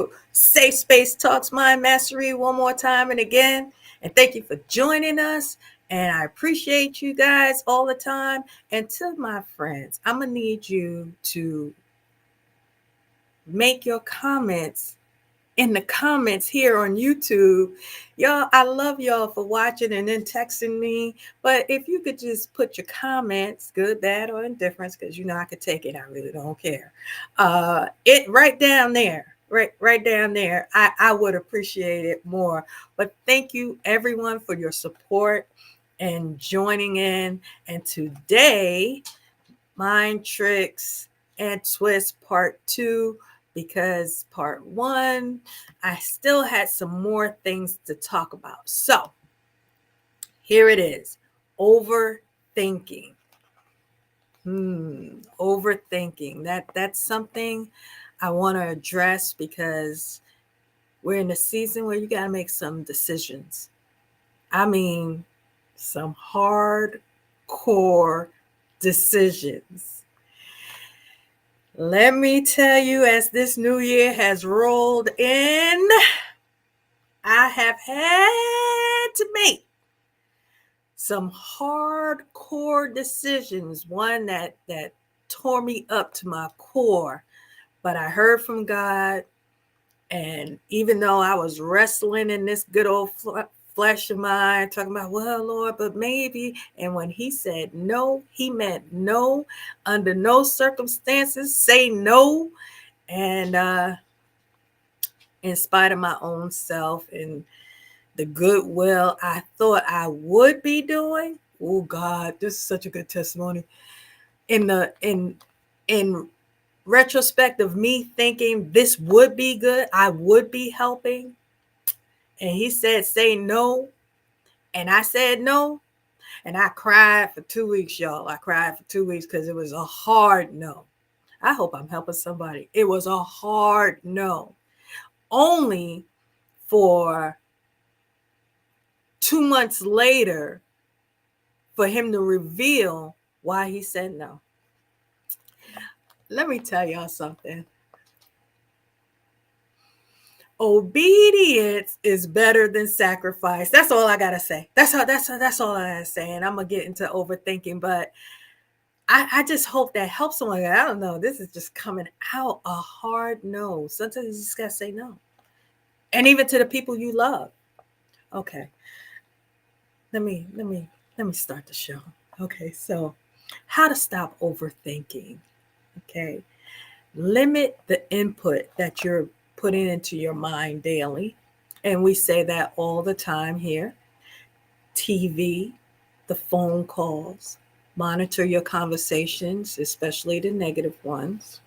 to Safe Space Talks Mind Mastery one more time and again. And thank you for joining us. And I appreciate you guys all the time. And to my friends, I'm going to need you to make your comments in the comments here on YouTube. Y'all, I love y'all for watching and then texting me. But if you could just put your comments, good, bad, or indifference, because you know I could take it. I really don't care. It right down there. Right down there. I would appreciate it more. But thank you everyone for your support and joining in. And today, Mind Tricks and Twists Part 2, because Part 1, I still had some more things to talk about. So here it is. Overthinking. Overthinking. That's something I want to address because we're in a season where you got to make some decisions. I mean, some hardcore decisions. Let me tell you, as this new year has rolled in, I have had to make some hardcore decisions. One that tore me up to my core. But I heard from God, and even though I was wrestling in this good old flesh of mine, talking about, well, Lord, but maybe. And when he said no, he meant no. Under no circumstances, say no. And in spite of my own self and the goodwill I thought I would be doing, oh God, this is such a good testimony. In retrospect of me thinking this would be good, I would be helping. And he said, say no. And I said no. And I cried for 2 weeks, y'all. I cried for 2 weeks because it was a hard no. I hope I'm helping somebody. It was a hard no. Only for 2 months later for him to reveal why he said no. Let me tell y'all something. Obedience is better than sacrifice. That's all I gotta say. That's all I gotta say. And I'm gonna get into overthinking, but I just hope that helps someone. I don't know. This is just coming out a hard no. Sometimes you just gotta say no. And even to the people you love. Okay. Let me start the show. Okay, so how to stop overthinking. Okay. Limit the input that you're putting into your mind daily. And we say that all the time here. TV, the phone calls, monitor your conversations, especially the negative ones.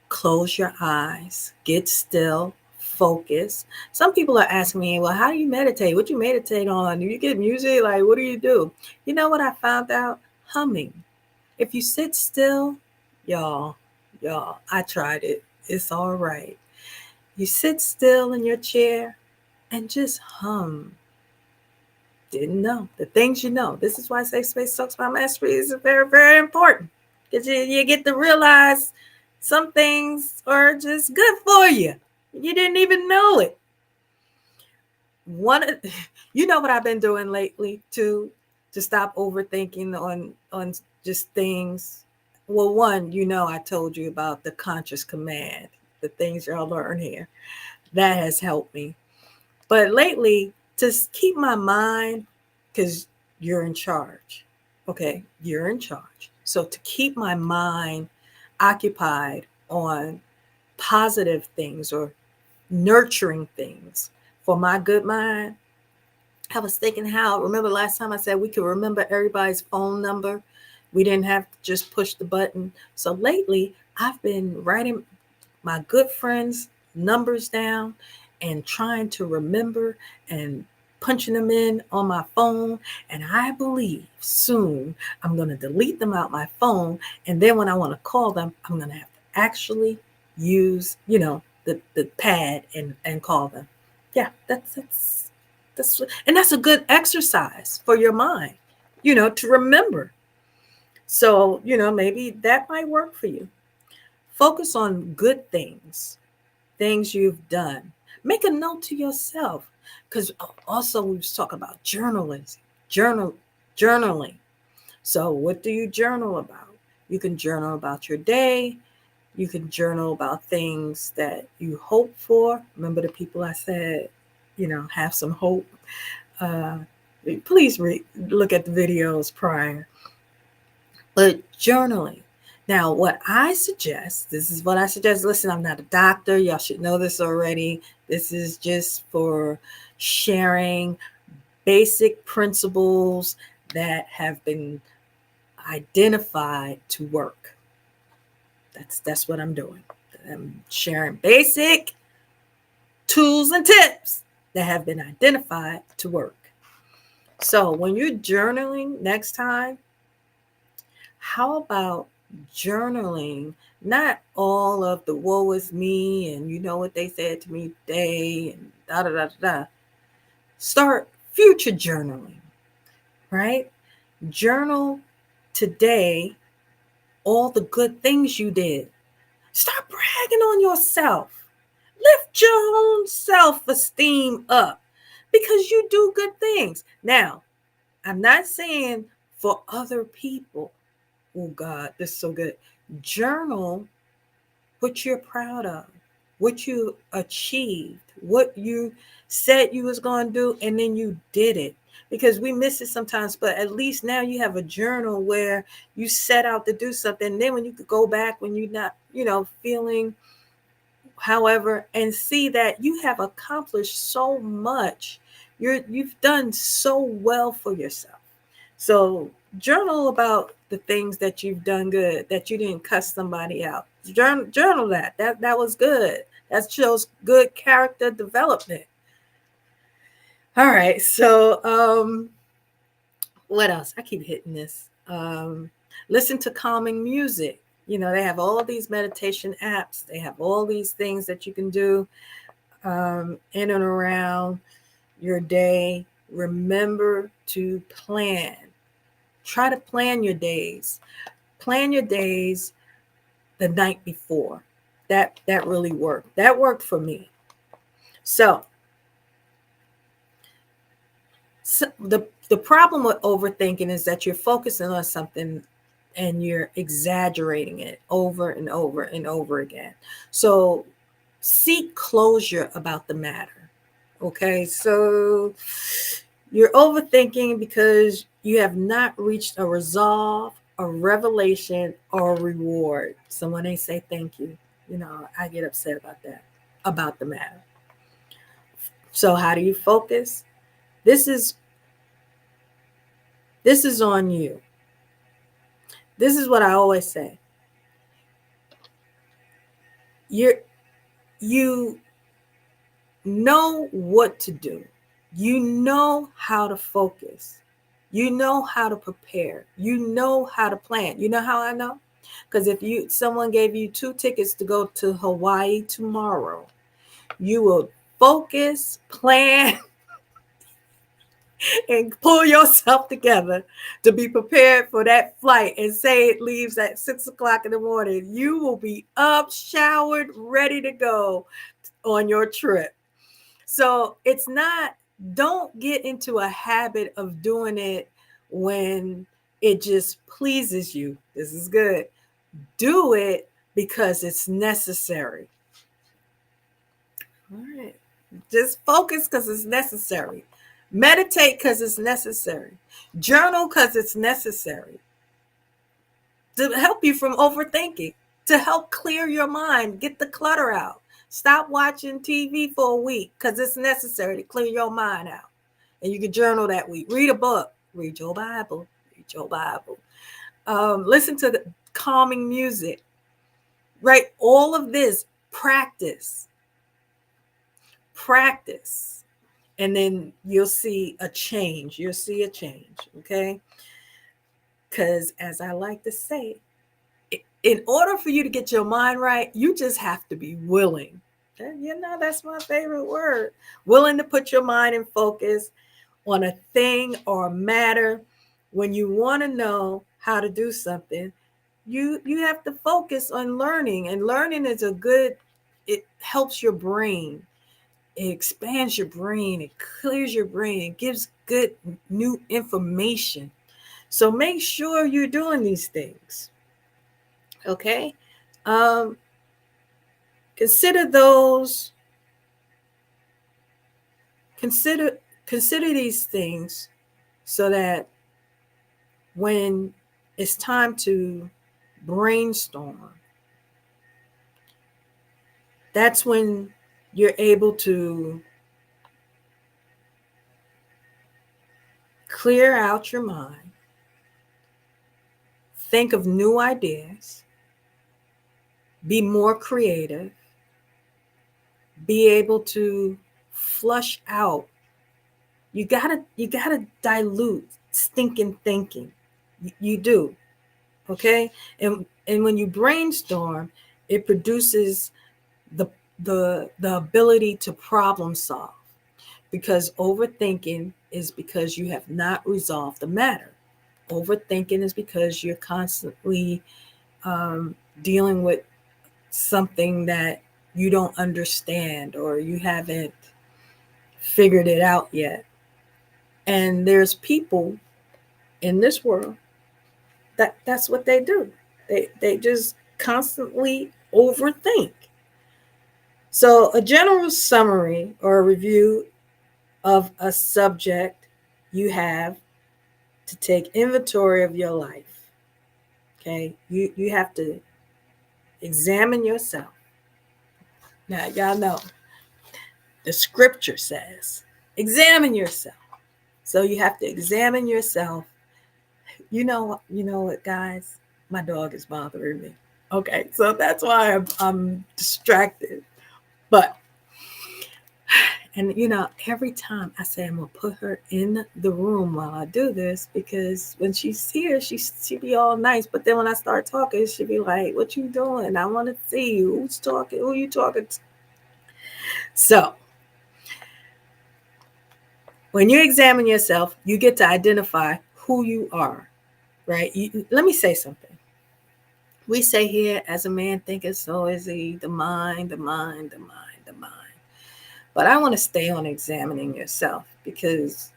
Close your eyes, get still, focus. Some people are asking me, well, how do you meditate? What do you meditate on? Do you get music? Like, what do you do? You know what I found out? Humming. If you sit still, y'all, I tried it. It's all right. You sit still in your chair and just hum. Didn't know. The things you know. This is why Safe Space Talks Mind Mastery is very, very important. Because you get to realize some things are just good for you. You didn't even know it. You know what I've been doing lately too, to stop overthinking on just things. Well, one, I told you about the conscious command, the things y'all learn here. That has helped me. But lately, just keep my mind, because you're in charge. Okay, you're in charge. So to keep my mind occupied on positive things or nurturing things for my good mind, I was thinking remember last time I said we could remember everybody's phone number? We didn't have to just push the button. So lately, I've been writing my good friends' numbers down and trying to remember and punching them in on my phone. And I believe soon I'm going to delete them out my phone. And then when I want to call them, I'm going to have to actually use, the pad and call them. Yeah, that's and that's a good exercise for your mind, to remember. So, maybe that might work for you. Focus on good things. things you've done. Make a note to yourself, because also we was talking about journaling. So what do you journal about? You can journal about your day. You can journal about things that you hope for. Remember the people I said, have some hope. Uh, Please look at the videos prior. But journaling. Now, what I suggest, this is what I suggest. Listen, I'm not a doctor. Y'all should know this already. This is just for sharing basic principles that have been identified to work. That's what I'm doing. I'm sharing basic tools and tips that have been identified to work. So when you're journaling next time, how about journaling not all of the woe is me and you know what they said to me today and da da da da. Start future journaling, right? Journal today all the good things you did. Start bragging on yourself. Lift your own self-esteem up because you do good things. Now, I'm not saying for other people. Oh God, this is so good. Journal what you're proud of, what you achieved, what you said you was going to do, and then you did it. Because we miss it sometimes, but at least now you have a journal where you set out to do something. And then when you could go back when you're not, feeling however, and see that you have accomplished so much. You've done so well for yourself. So journal about the things that you've done good, that you didn't cuss somebody out. Journal that. That was good. That shows good character development. All right. So what else? I keep hitting this. Listen to calming music. They have all these meditation apps. They have all these things that you can do in and around your day. Remember to plan. Try to plan your days. Plan your days the night before. That really worked. That worked for me. So the problem with overthinking is that you're focusing on something and you're exaggerating it over and over and over again. So seek closure about the matter. Okay, so you're overthinking because you have not reached a resolve, a revelation, or a reward. So when they say thank you, I get upset about that, about the matter. So how do you focus? This is on you. This is what I always say. You know what to do. You know how to focus. You know how to prepare. You know how to plan. You know how I know? Because if someone gave you 2 tickets to go to Hawaii tomorrow, you will focus, plan, and pull yourself together to be prepared for that flight. And say it leaves at 6:00 in the morning. You will be up, showered, ready to go on your trip. So don't get into a habit of doing it when it just pleases you. This is good. Do it because it's necessary. All right. Just focus because it's necessary. Meditate because it's necessary. Journal because it's necessary to help you from overthinking, to help clear your mind, get the clutter out. Stop watching TV for a week because it's necessary to clear your mind out. And you can journal that week. Read a book. Read your Bible. Read your Bible. Listen to the calming music. Right? All of this, practice. Practice. And then you'll see a change. You'll see a change. Okay? Because as I like to say, in order for you to get your mind right, you just have to be willing. That's my favorite word. Willing to put your mind in focus on a thing or a matter. When you want to know how to do something, you have to focus on learning. And learning is a good it helps your brain. It expands your brain. It clears your brain. It gives good new information. So make sure you're doing these things. Okay. Um, consider those. Consider consider these things so that when it's time to brainstorm, that's when you're able to clear out your mind, think of new ideas, be more creative, be able to flush out. You gotta dilute stinking thinking. You do, okay? And when you brainstorm, it produces the the ability to problem solve, because overthinking is because you have not resolved the matter. Overthinking is because you're constantly dealing with something that you don't understand or you haven't figured it out yet. And there's people in this world that's what they do. They just constantly overthink. So a general summary or a review of a subject, you have to take inventory of your life. Okay? You have to examine yourself. Now y'all know the scripture says, examine yourself. So you have to examine yourself. You know what, guys? My dog is bothering me. Okay, so that's why I'm distracted. But, and every time I say I'm gonna put her in the room while I do this, because when she's here, she be all nice. But then when I start talking, she be like, "What you doing? I want to see you. Who's talking? Who you talking to?" So when you examine yourself, you get to identify who you are, right? Let me say something. We say here, as a man thinketh, so is he. The mind, the mind, the mind, the mind. But I want to stay on examining yourself, because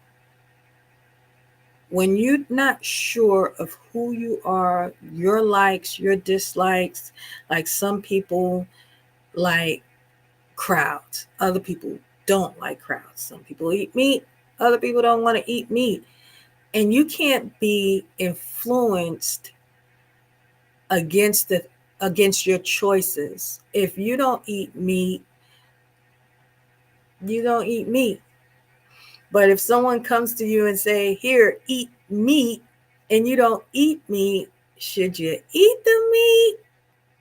when you're not sure of who you are, your likes, your dislikes, like some people like crowds, other people don't like crowds. Some people eat meat, other people don't want to eat meat. And you can't be influenced against against your choices. If you don't eat meat, you don't eat meat. But if someone comes to you and say, "Here, eat meat," and you don't eat meat, should you eat the meat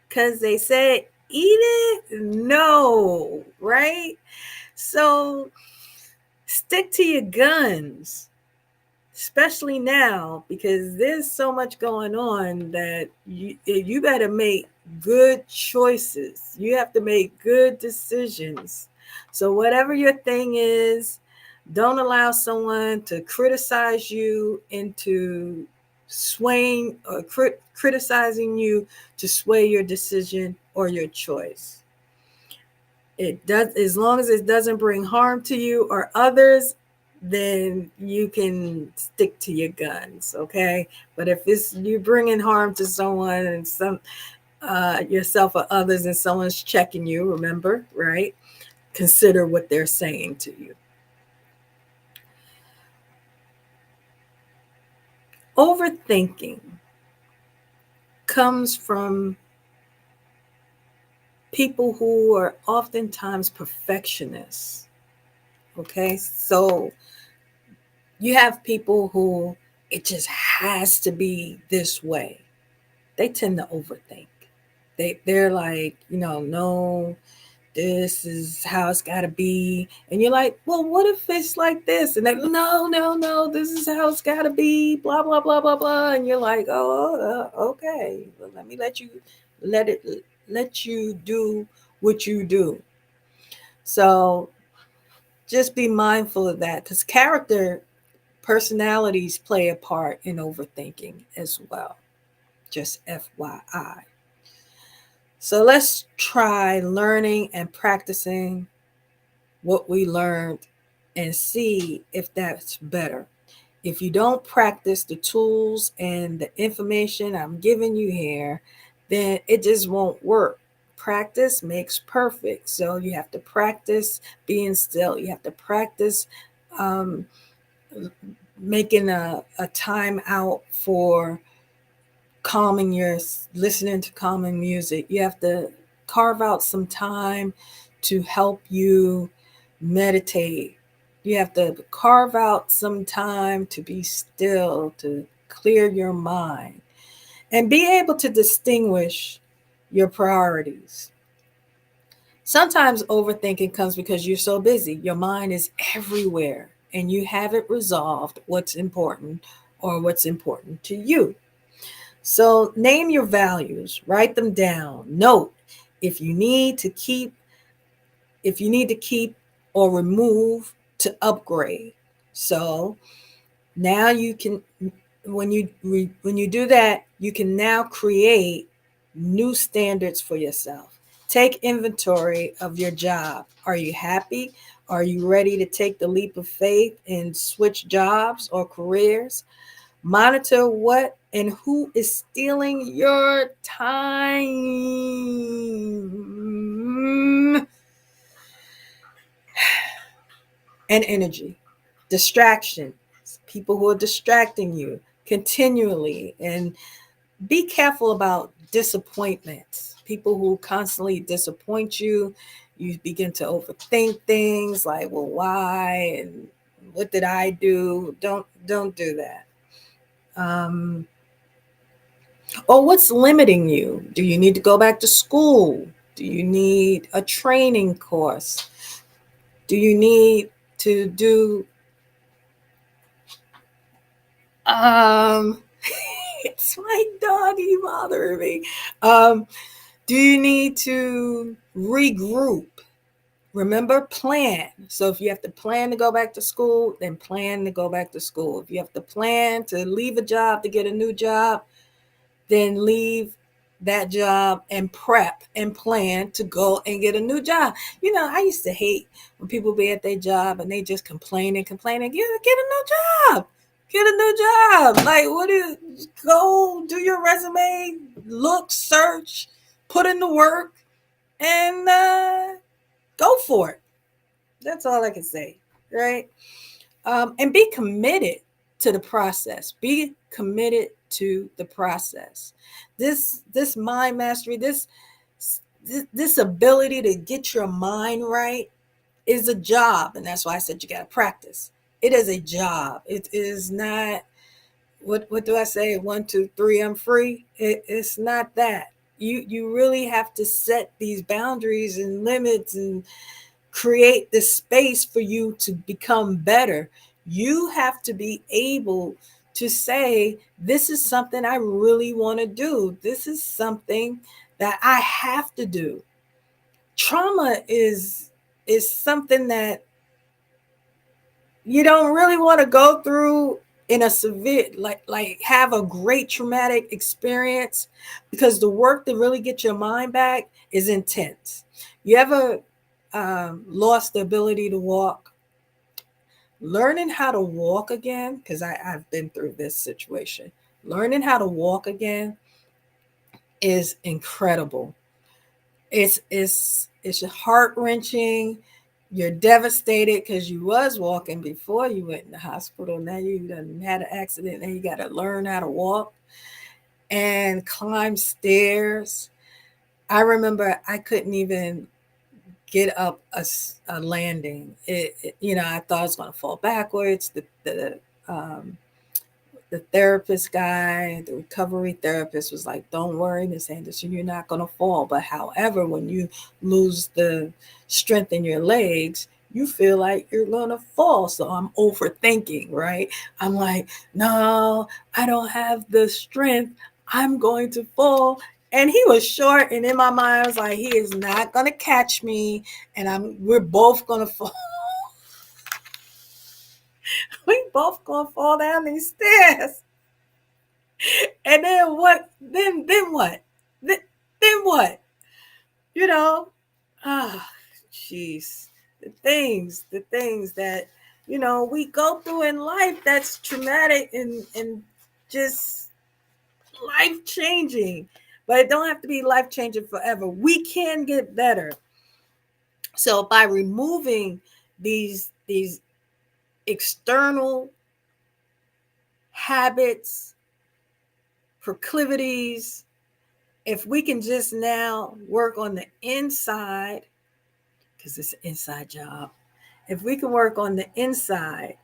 because they said eat it? No, right? So stick to your guns, especially now, because there's so much going on that you better make good choices. You have to make good decisions. So whatever your thing is, don't allow someone to criticize you into swaying or criticizing you to sway your decision or your choice. It does, as long as it doesn't bring harm to you or others, then you can stick to your guns, okay? But if it's you bringing harm to someone and some yourself or others, and someone's checking you, remember, right? Consider what they're saying to you. Overthinking comes from people who are oftentimes perfectionists. Okay, so you have people who it just has to be this way. They tend to overthink. They're like, no, this is how it's got to be. And you're like, well, what if it's like this? And they, no, no, no, this is how it's got to be, blah, blah, blah, blah, blah. And you're like, oh, okay. Well, let you do what you do. So just be mindful of that, because personalities play a part in overthinking as well. Just FYI. So let's try learning and practicing what we learned and see if that's better. If you don't practice the tools and the information I'm giving you here, then it just won't work. Practice makes perfect. So you have to practice being still. You have to practice um, making a time out for calming your listening to calming music. You have to carve out some time to help you meditate. You have to carve out some time to be still, to clear your mind and be able to distinguish your priorities. Sometimes overthinking comes because you're so busy. Your mind is everywhere and you haven't resolved what's important or what's important to you. So name your values, write them down. Note if you need to keep or remove to upgrade. So now you can when you do that, you can now create new standards for yourself. Take inventory of your job. Are you happy? Are you ready to take the leap of faith and switch jobs or careers? Monitor what and who is stealing your time and energy. Distraction. People who are distracting you continually. And be careful about disappointments. People who constantly disappoint you. You begin to overthink things like, well, why? And what did I do? Don't do that. Or what's limiting you? Do you need to go back to school? Do you need a training course? Do you need to do um it's my doggy bothering me. Um do you need to regroup? Remember, plan. So if you have to plan to go back to school, then plan to go back to school. If you have to plan to leave a job to get a new job, then leave that job and prep and plan to go and get a new job. You know, I used to hate when people be at their job and they just complain and complain and get a new job. Get a new job. Like, what do you go do your resume, look, search, put in the work, and go for it. That's all I can say, right? And be committed to the process. Be committed to the process. This mind mastery, this ability to get your mind right is a job, and that's why I said you got to practice. It is a job. It is not what do I say? 1, 2, 3, I'm free. It's not that. You really have to set these boundaries and limits and create the space for you to become better. You have to be able to say, this is something I really want to do. This is something that I have to do. Trauma is something that you don't really want to go through in a severe like have a great traumatic experience, because the work to really get your mind back is intense. You ever lost the ability to walk? Learning how to walk again, because I've been through this situation. Learning how to walk again is incredible. It's heart wrenching. You're devastated because you was walking before you went in the hospital. Now you done had an accident. Now you got to learn how to walk and climb stairs. I remember I couldn't even get up a landing. I thought I was going to fall backwards. The therapist guy, the recovery therapist was like, don't worry, Miss Anderson, you're not going to fall. But however, when you lose the strength in your legs, you feel like you're going to fall. So I'm overthinking, right? I'm like, no, I don't have the strength. I'm going to fall. And he was short. And in my mind, I was like, he is not going to catch me. And we're both going to fall. We both going to fall down these stairs. And then what? Then what? Then what? you know, ah, jeez, the things that, we go through in life that's traumatic and just life changing, but it don't have to be life changing forever. We can get better. So by removing these external habits, proclivities, if we can just now work on the inside, because it's an inside job, if we can work on the inside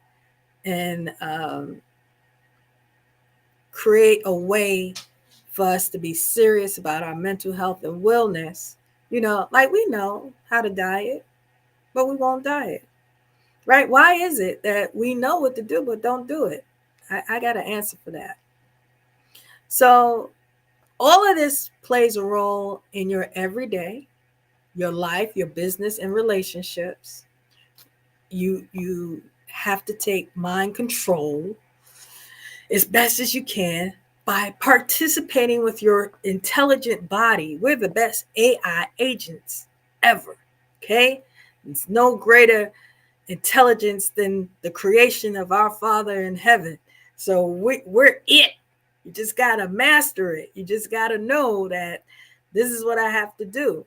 and create a way for us to be serious about our mental health and wellness, like we know how to diet, but we won't diet, right? Why is it that we know what to do, but don't do it? I got an answer for that. So all of this plays a role in your everyday, your life, your business, and relationships. You have to take mind control as best as you can by participating with your intelligent body. We're the best AI agents ever. Okay? There's no greater intelligence than the creation of our Father in heaven. So we're it. You just got to master it. You just got to know that this is what I have to do.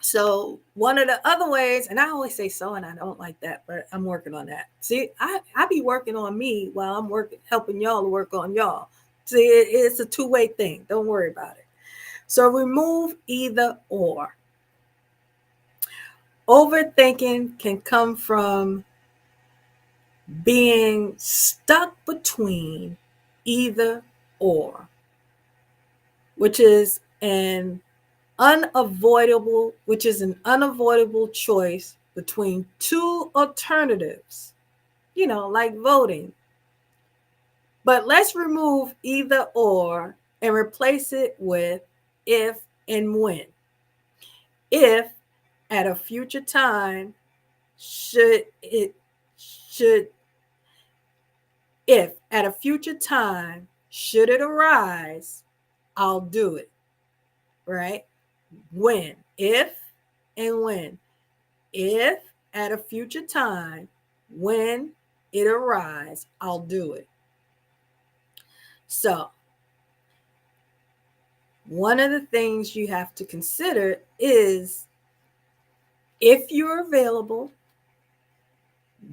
So one of the other ways, and I always say so, and I don't like that, but I'm working on that. See, I be working on me while I'm helping y'all to work on y'all. See, it's a two-way thing. Don't worry about it. So remove either or. Overthinking can come from being stuck between either or, which is an unavoidable choice between two alternatives, like voting. But let's remove either or and replace it with if and when. If at a future time should it should if at a future time should it arise, I'll do it. Right? When. If and when. If at a future time, when it arrives, I'll do it. So, one of the things you have to consider is if you're available,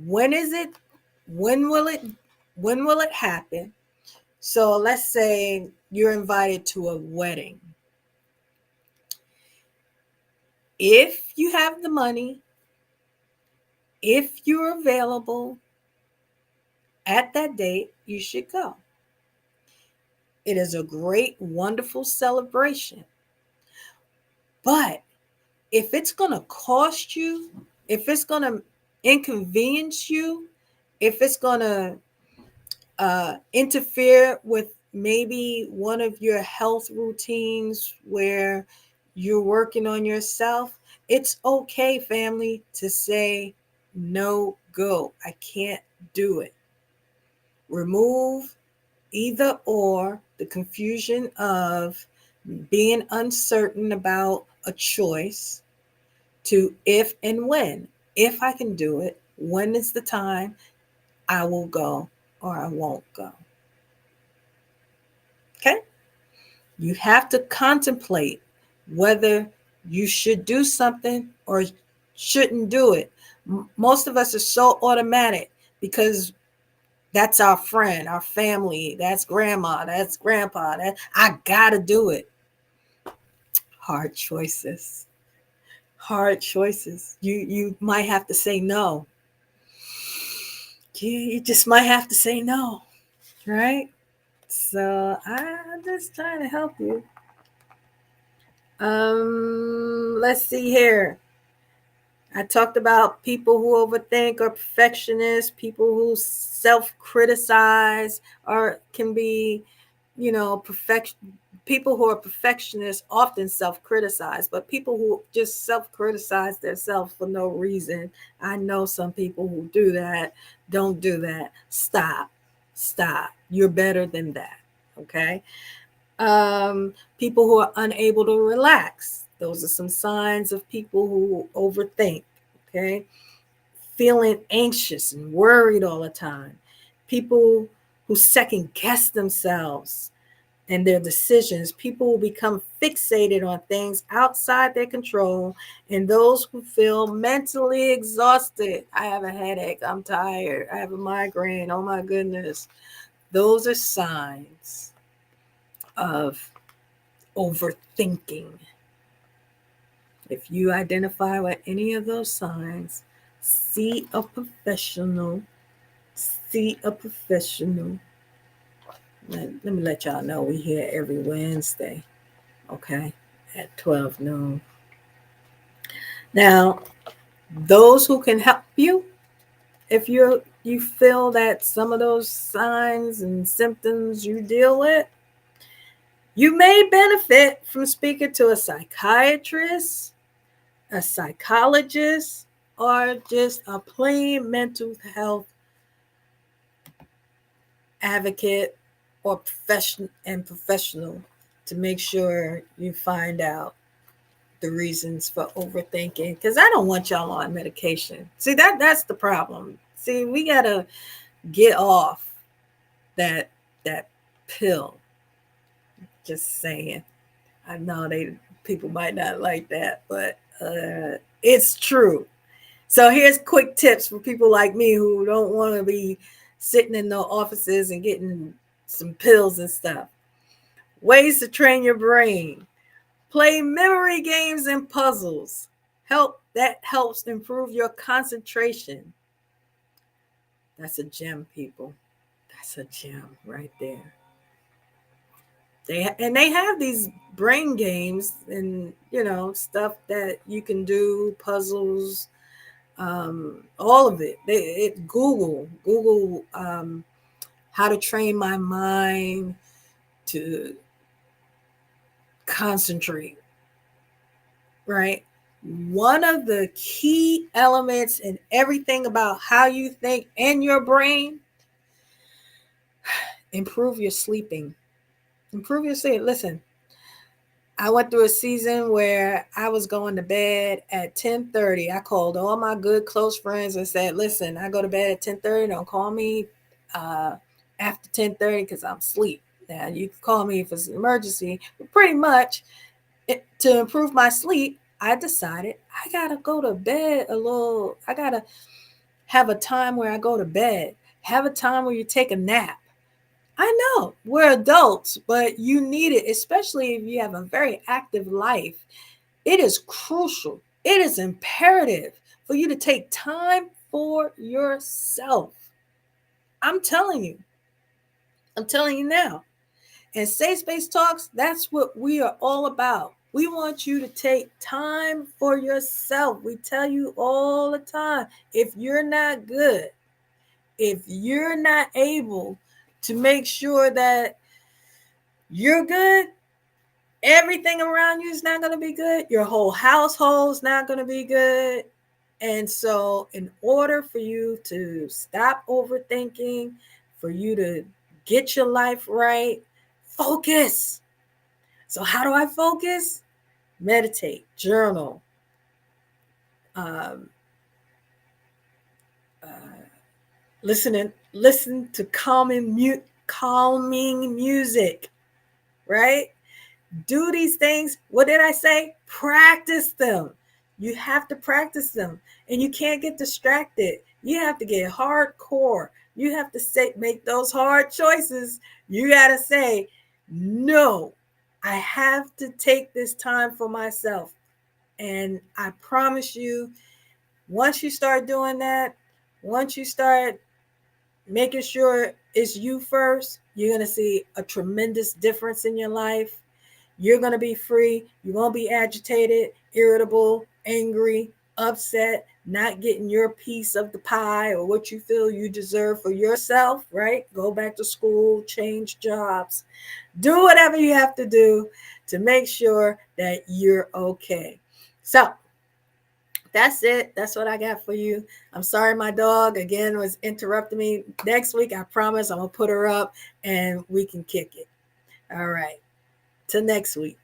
when is it? When will it? When will it happen? So, let's say you're invited to a wedding. If you have the money, if you're available at that date, you should go. It is a great, wonderful celebration. But if it's going to cost you, if it's going to inconvenience you, if it's going to interfere with maybe one of your health routines where you're working on yourself, it's okay, family, to say no go. I can't do it. Remove either or the confusion of being uncertain about a choice to if and when. If I can do it, when is the time I will go or I won't go. Okay? You have to contemplate whether you should do something or shouldn't do it. Most of us are so automatic because that's our friend, our family, that's grandma, that's grandpa, that I gotta do it. Hard choices. Hard choices. You might have to say no. You just might have to say no, right? So I'm just trying to help you. Let's see here. I talked about people who overthink or perfectionists, people who self-criticize or can be, people who are perfectionists often self-criticize, but people who just self-criticize themselves for no reason. I know some people who do that. Don't do that. Stop. You're better than that. Okay. People who are unable to relax. Those are some signs of people who overthink. Okay. Feeling anxious and worried all the time. People who second guess themselves and their decisions. People will become fixated on things outside their control, and those who feel mentally exhausted. I have a headache. I'm tired. I have a migraine. Oh my goodness. Those are signs of overthinking. If you identify with any of those signs, see a professional. See a professional. Let me let y'all know we here every Wednesday, okay, at 12 noon. Now, those who can help you, if you feel that some of those signs and symptoms you deal with, you may benefit from speaking to a psychiatrist, a psychologist, or just a plain mental health advocate or professional to make sure you find out the reasons for overthinking, because I don't want y'all on medication. See, that's the problem. See, we gotta get off that pill. Just saying. I know people might not like that, but it's true. So here's quick tips for people like me who don't want to be sitting in the offices and getting some pills and stuff. Ways to train your brain. Play memory games and puzzles. That helps improve your concentration. That's a gem, people. That's a gem right there. They have these brain games and stuff that you can do, puzzles, all of it. Google how to train my mind to concentrate, right? One of the key elements in everything about how you think and your brain, improve your sleeping. Improve your sleep. Listen, I went through a season where I was going to bed at 10:30. I called all my good close friends and said, listen, I go to bed at 10:30. Don't call me after 10:30 because I'm asleep. Now, you can call me if it's an emergency, but pretty much to improve my sleep, I decided I got to go to bed I got to have a time where I go to bed, have a time where you take a nap. I know we're adults, but you need it, especially if you have a very active life. It is crucial. It is imperative for you to take time for yourself. I'm telling you. I'm telling you now. And Safe Space Talks, that's what we are all about. We want you to take time for yourself. We tell you all the time, if you're not good, if you're not able to make sure that you're good, everything around you is not going to be good. Your whole household is not going to be good. And so, in order for you to stop overthinking, for you to get your life right, focus. So, how do I focus? Meditate, journal, um, uh, listen to calming music, right? Do these things. What did I say? Practice them. You have to practice them, and you can't get distracted. You have to get hardcore. You have to make those hard choices. You got to say, no, I have to take this time for myself. And I promise you, once you start doing that, once you start making sure it's you first, you're going to see a tremendous difference in your life. You're going to be free. You won't be agitated, irritable, angry, upset, not getting your piece of the pie or what you feel you deserve for yourself, right? Go back to school, change jobs, do whatever you have to do to make sure that you're okay. So that's it. That's what I got for you. I'm sorry my dog again was interrupting me. Next week, I promise I'm going to put her up and we can kick it. All right. Till next week.